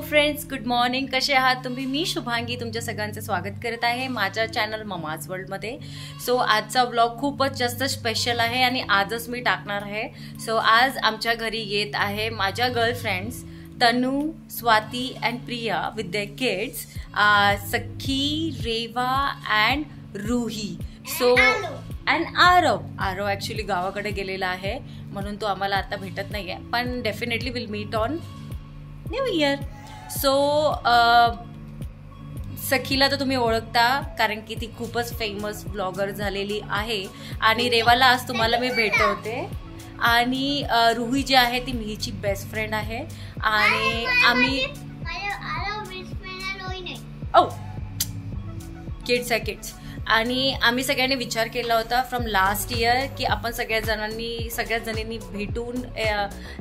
Friends, good morning. कसे आहात तुम्ही? मी शुभांगी तुमच्या सगळ्यांचं स्वागत करत आहे माझ्या चॅनल ममाज वर्ल्डमध्ये. सो आजचा व्लॉग खूपच जास्त स्पेशल आहे आणि आजच मी टाकणार आहे. सो आज आमच्या घरी येत आहे माझ्या girlfriends Tanu, Swati and Priya with their kids, Sakhi, Reva and Ruhi. So and Aarav actually गावाकडे गेलेला आहे म्हणून तो आम्हाला आता भेटत नाही आहे, पण definitely will meet on new year. So सखीला तर तुम्ही ओळखता कारण की ती खूपच फेमस ब्लॉगर झालेली आहे आणि रेवाला आज तुम्हाला मी भेटवते. आणि रूही जी आहे ती मीची बेस्ट फ्रेंड आहे आणि आम्ही किड्स आहे किड्स. आणि आम्ही सगळ्यांनी विचार केला होता फ्रॉम लास्ट इयर की आपण सगळ्याच जणींनी भेटून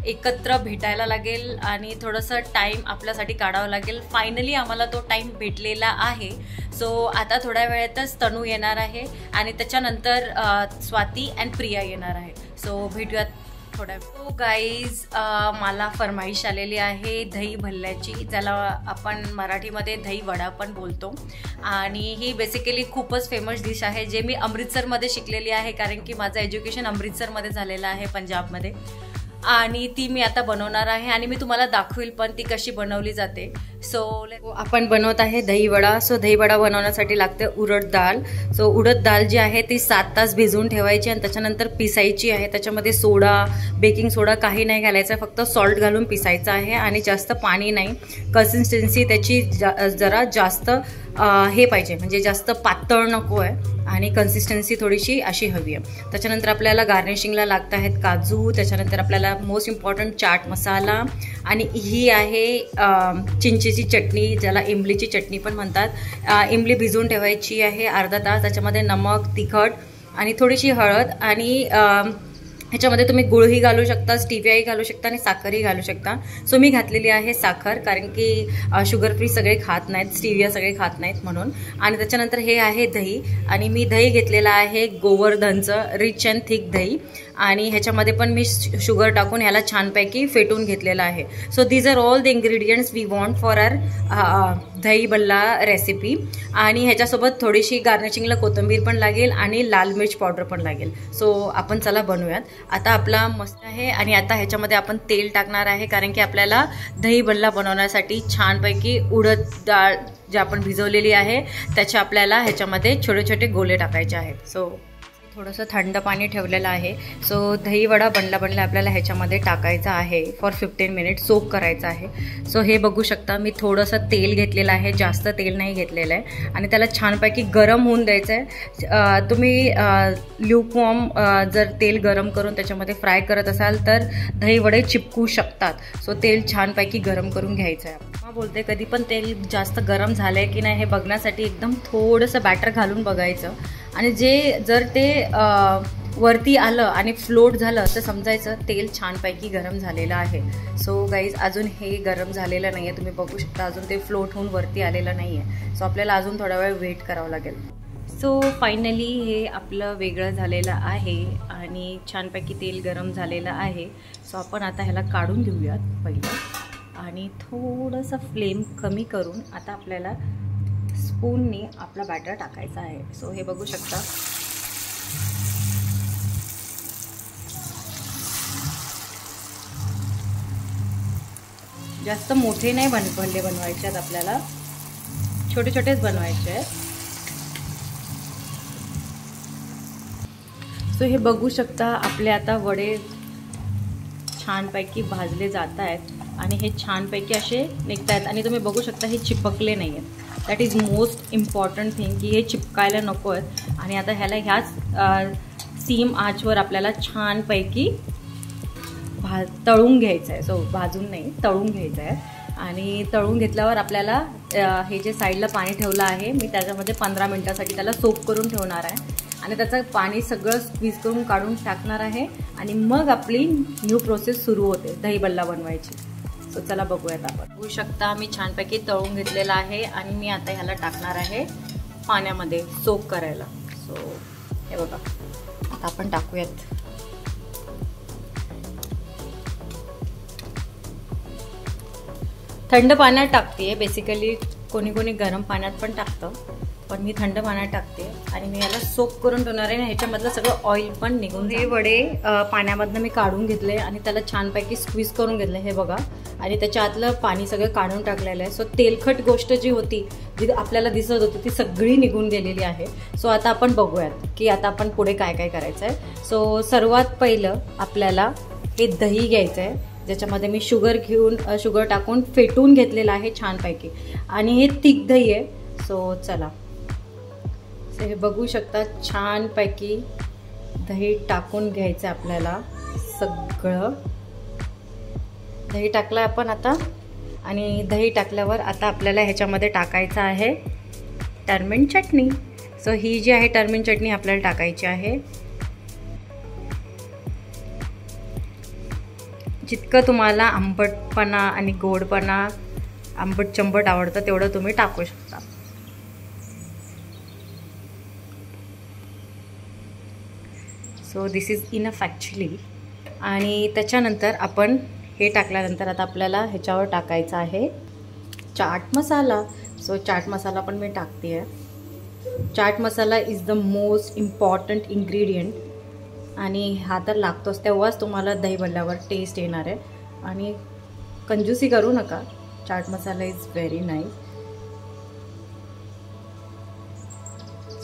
एकत्र भेटायला लागेल आणि थोडंसं टाईम आपल्यासाठी काढावं लागेल. फायनली आम्हाला तो टाईम भेटलेला आहे. सो आता थोड्या वेळातच तनू येणार आहे आणि त्याच्यानंतर स्वाती अँड प्रिया येणार आहे. सो भेटूयात थोड्या. सो गाईज, मला फरमाईश आलेली आहे दही भल्ल्याची, ज्याला आपण मराठीमध्ये दही वडा पण बोलतो. आणि ही बेसिकली खूपच फेमस डिश आहे जे मी अमृतसरमध्ये शिकलेली आहे कारण की माझं एज्युकेशन अमृतसरमध्ये झालेलं आहे, पंजाबमध्ये. आणि ती मी आता बनवणार आहे आणि मी तुम्हाला दाखवेल पण ती कशी बनवली जाते. सो आपण बनवत आहे दही वडा. सो दही वडा बनवण्यासाठी लागते उडद डाळ. सो उडद डाळ जी आहे ती 7 तास भिजवून ठेवायची आणि त्याच्यानंतर पिसायची आहे. त्याच्यामध्ये सोडा, बेकिंग सोडा काही नाही घालायचं, फक्त सॉल्ट घालून पिसायचं आहे आणि जास्त पाणी नाही. कन्सिस्टन्सी त्याची जरा जास्त हे पाहिजे, म्हणजे जास्त पातळ नको आहे आणि कन्सिस्टन्सी थोडीशी अशी हवी आहे. त्याच्यानंतर आपल्याला गार्निशिंगला लागत आहेत काजू, त्याच्यानंतर आपल्याला मोस्ट इम्पॉर्टंट चाट मसाला आणि ही आहे चिंचेची चटणी, ज्याला इमलीची चटणी पण म्हणतात. इमली भिजवून ठेवायची आहे अर्धा तास. त्याच्यामध्ये नमक, तिखट आणि थोडीशी हळद आणि ह्याच्यामध्ये तुम्ही गुळही घालू शकता, स्टिवियाही घालू शकता आणि साखरही घालू शकता. सो मी घातलेली आहे साखर कारण की शुगर फ्री सगळे खात नाहीत, स्टिविया सगळे खात नाहीत म्हणून. आणि त्याच्यानंतर हे आहे दही आणि मी दही घेतलेलं आहे गोवर्धनचं रिच अँड थिक दही आणि ह्याच्यामध्ये पण मी शुगर टाकून ह्याला छानपैकी फेटून घेतलेलं आहे. So these are all the ingredients we want for our dahi balla recipe. आणि ह्याच्यासोबत थोडीशी गार्निशिंगला कोथिंबीर पण लागेल आणि लाल मिर्च पावडर पण लागेल. सो आपण चला बनवूयात. आता आपला मस्त आहे आणि आता ह्याच्यामध्ये आपण तेल टाकणार आहे कारण की आपल्याला दही बल्ला बनवण्यासाठी छानपैकी उडद डाळ जी आपण भिजवलेली आहे त्याचे आपल्याला ह्याच्यामध्ये छोटे छोटे गोले टाकायचे आहेत. सो थोडंसं थंड पाणी ठेवलेलं आहे. सो दही वडा बनला आपल्याला ह्याच्यामध्ये टाकायचा आहे. फॉर 15 मिनिट सोक करायचं आहे. सो हे बघू शकता मी थोडंसं तेल घेतलेलं आहे, जास्त तेल नाही घेतलेलं आहे आणि त्याला छानपैकी गरम होऊन द्यायचं आहे. तुम्ही ल्यूकवॉर्म जर तेल गरम करून त्याच्यामध्ये फ्राय करत असाल तर दही वडे चिपकू शकतात. सो तेल छानपैकी गरम करून घ्यायचं आहे. मग बोलते कधी पण तेल जास्त गरम झालं आहे की नाही हे बघण्यासाठी एकदम थोडंसं बॅटर घालून बघायचं आणि जर ते वरती आलं आणि फ्लोट झालं तर समजायचं तेल छानपैकी गरम झालेलं आहे. सो गाईज, अजून हे गरम झालेलं नाही आहे, तुम्ही बघू शकता अजून ते फ्लोट होऊन वरती आलेलं नाही आहे. सो आपल्याला अजून थोडा वेळ वेट करावं लागेल. सो फायनली हे आपलं वेगळं झालेलं आहे आणि छानपैकी तेल गरम झालेलं आहे. सो आपण आता ह्याला काढून घेऊयात पहिलं आणि थोडंसं फ्लेम कमी करून आता आपल्याला स्पूनने आपला बॅटर टाकायचा आहे. सो हे बघू शकता जास्त मोठे नाही भल्ले बनवायचे आहेत, आपल्याला छोटे छोटेच बनवायचे आहेत. सो हे बघू शकता आपले आता वडे छानपैकी भाजले जात आहेत आणि हे छानपैकी असे निघत आहेत आणि तुम्ही बघू शकता हे चिपकले नाही आहेत. That is most important thing की हे चिपकायला नको आहेत. आणि आता ह्याच सीम आचवर आपल्याला छानपैकी तळून घ्यायचं आहे. सो भाजून नाही, तळून घ्यायचं आहे. आणि तळून घेतल्यावर आपल्याला हे जे साईडला पाणी ठेवलं आहे मी त्याच्यामध्ये 15 मिनटासाठी त्याला सोक करून ठेवणार आहे आणि त्याचं पाणी सगळं स्क्वीज करून काढून टाकणार आहे आणि मग आपली न्यू प्रोसेस सुरू होते दही बल्ला बनवायची. सो चला बघूयात. आपण बघू शकता मी छानपैकी तळून घेतलेला आहे आणि मी आता ह्याला टाकणार आहे पाण्यामध्ये सोक करायला. सो हे बघा आता आपण टाकूयात. थंड पाण्यात टाकते बेसिकली, कोणी कोणी गरम पाण्यात पण टाकतं, पण मी थंड पाण्यात टाकते आणि मी याला सोक करून ठेवणार आहे. ह्याच्यामधलं सगळं ऑइल पण निघून. हे वडे पाण्यामधनं मी काढून घेतले आणि त्याला छानपैकी स्क्वीज करून घेतले, हे बघा. आणि त्याच्या आतलं पाणी सगळं काढून टाकलेलं आहे. सो तेलखट गोष्ट जी होती, जी आपल्याला दिसत होती, ती सगळी निघून गेलेली आहे. सो आता आपण बघूयात की आता आपण पुढे काय काय करायचं आहे. सो सर्वात पहिलं आपल्याला हे दही घ्यायचं आहे, ज्याच्यामध्ये मी शुगर टाकून फेटून घेतलेलं आहे छानपैकी. आणि हे थिक दही आहे. सो चला, हे बघू शकता, छानपैकी दही टाकून घ्यायचं आपल्याला. सगळं दही टाकलं आपण आता. आणि दही टाकल्यावर आता आपल्याला ह्याच्यामध्ये टाकायचं आहे टर्मरिक चटणी. सो ही जी आहे टर्मरिक चटणी आपल्याला टाकायची आहे. जितकं तुम्हाला आंबटपणा आणि गोडपणा, आंबट चंबट आवडतं तेवढं तुम्ही टाकू शकता. So this is enough actually. आणि त्याच्यानंतर आपण हे टाकल्यानंतर आता आपल्याला ह्याच्यावर टाकायचं आहे चाट मसाला. सो चाट मसाला पण मी टाकते आहे. Chaat masala is the most important ingredient आणि हा तर लागतोच, तेव्हाच तुम्हाला दही भल्ल्यावर टेस्ट येणार आहे. आणि कंजूसी करू नका, chaat masala is very nice.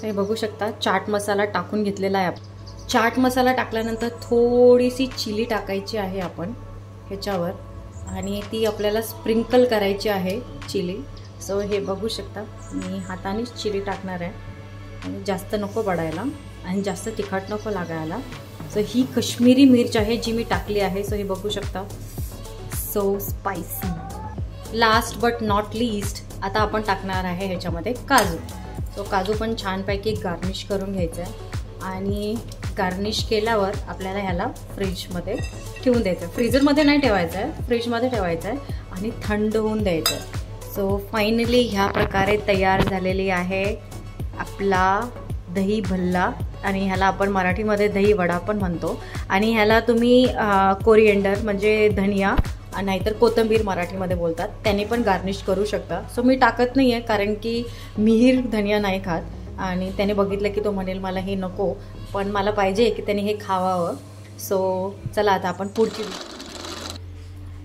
हे बघू शकता, चाट मसाला टाकून घेतलेला आहे. चाट मसाला टाकल्यानंतर थोडीशी चिली टाकायची आहे आपण ह्याच्यावर आणि ती आपल्याला स्प्रिंकल करायची आहे चिली. सो हे बघू शकता, मी हातानेच चिली टाकणार आहे आणि जास्त नको पडायला आणि जास्त तिखट नको लागायला. सो ही कश्मीरी मिर्च आहे जी मी टाकली आहे. सो हे बघू शकता, so spicy. Last but not least आता आपण टाकणार आहे ह्याच्यामध्ये काजू. सो काजू पण छानपैकी गार्निश करून घ्यायचं आहे. आणि गार्निश केल्यावर आपल्याला ह्याला फ्रीजमध्ये ठेवून द्यायचं आहे. फ्रीजरमध्ये नाही ठेवायचं आहे, फ्रीजमध्ये ठेवायचं आहे आणि थंड होऊन द्यायचं आहे. सो फायनली ह्या प्रकारे तयार झालेली आहे आपला दही भल्ला. आणि ह्याला आपण मराठीमध्ये दही वडा पण म्हणतो. आणि ह्याला तुम्ही कोरिएंडर म्हणजे धनिया नाहीतर कोथिंबीर मराठीमध्ये बोलतात, त्याने पण गार्निश करू शकता. सो मी टाकत नाही आहे कारण की मिहीर धनिया नाही खात आणि त्याने बघितलं की तो म्हणेल मला हे नको, पण मला पाहिजे की त्याने हे खावावं. सो चला आता आपण पुढची.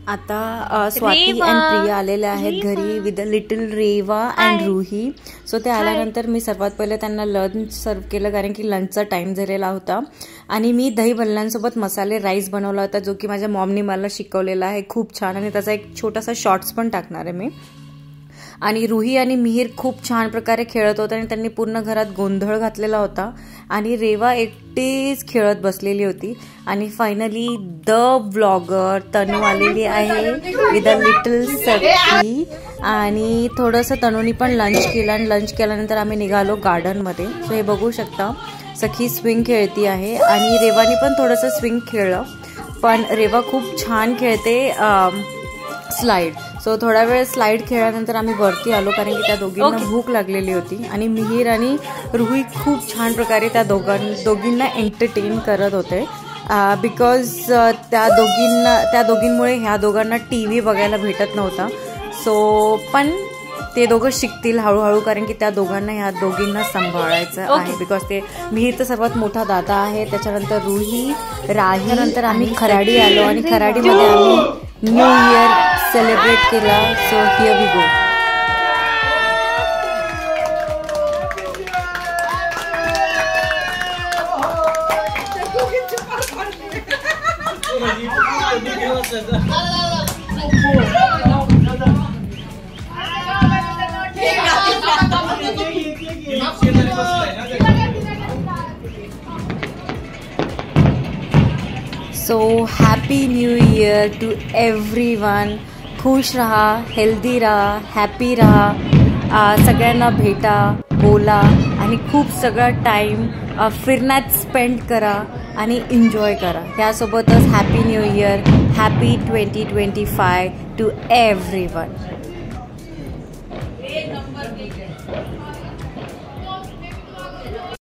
आता स्वाती अँड प्रिया आलेल्या आहेत घरी with a little Reva and Ruhi. So ते आल्यानंतर मी सर्वात पहिले त्यांना लंच सर्व केलं कारण की लंचचा टाईम झालेला होता. आणि मी दही भल्ल्यांसोबत मसाले राईस बनवला होता, जो की माझ्या मॉमनी मला शिकवलेला आहे, खूप छान. आणि त्याचा एक छोटासा शॉर्ट्स पण टाकणार आहे मी. आणि रूही आणि मिहीर खूप छान प्रकारे खेळत होते आणि त्यांनी पूर्ण घरात गोंधळ घातलेला होता. आणि रेवा एकटीच खेळत बसलेली होती. आणि फायनली द व्लॉगर तनू आलेली आहे विथ अ लिटल सखी. आणि थोडंसं तनूनी पण लंच केलं आणि लंच केल्यानंतर आम्ही निघालो गार्डनमध्ये. सो हे बघू शकता, सखी स्विंग खेळती आहे आणि रेवानी पण थोडंसं स्विंग खेळलं, पण रेवा खूप छान खेळते स्लाईड. सो थोडा वेळ स्लाईड खेळल्यानंतर आम्ही वरती आलो कारण की त्या दोघींना भूक लागलेली होती. आणि मिहीर आणि रूही खूप छान प्रकारे त्या दोघींना एंटरटेन करत होते बिकॉज त्या दोघींमुळे ह्या दोघांना TV बघायला भेटत नव्हता. सो पण ते दोघं शिकतील हळूहळू कारण की त्या ह्या दोघींना सांभाळायचं आहे बिकॉज ते मिहीर तर सर्वात मोठा दादा आहे, त्याच्यानंतर रूही, राही. नंतर आम्ही खराडी आलो आणि खराडीमध्ये आम्ही न्यू इयर सेलिब्रेट केला. So here we go. So happy new year to everyone. खुश रहा, हेल्दी रहा, हॅपी रहा, सगळ्यांना भेटा, बोला आणि खूप सगळा टाईम फिरण्यात स्पेंड करा आणि एन्जॉय करा. त्यासोबतच happy new year, happy 2025 to everyone.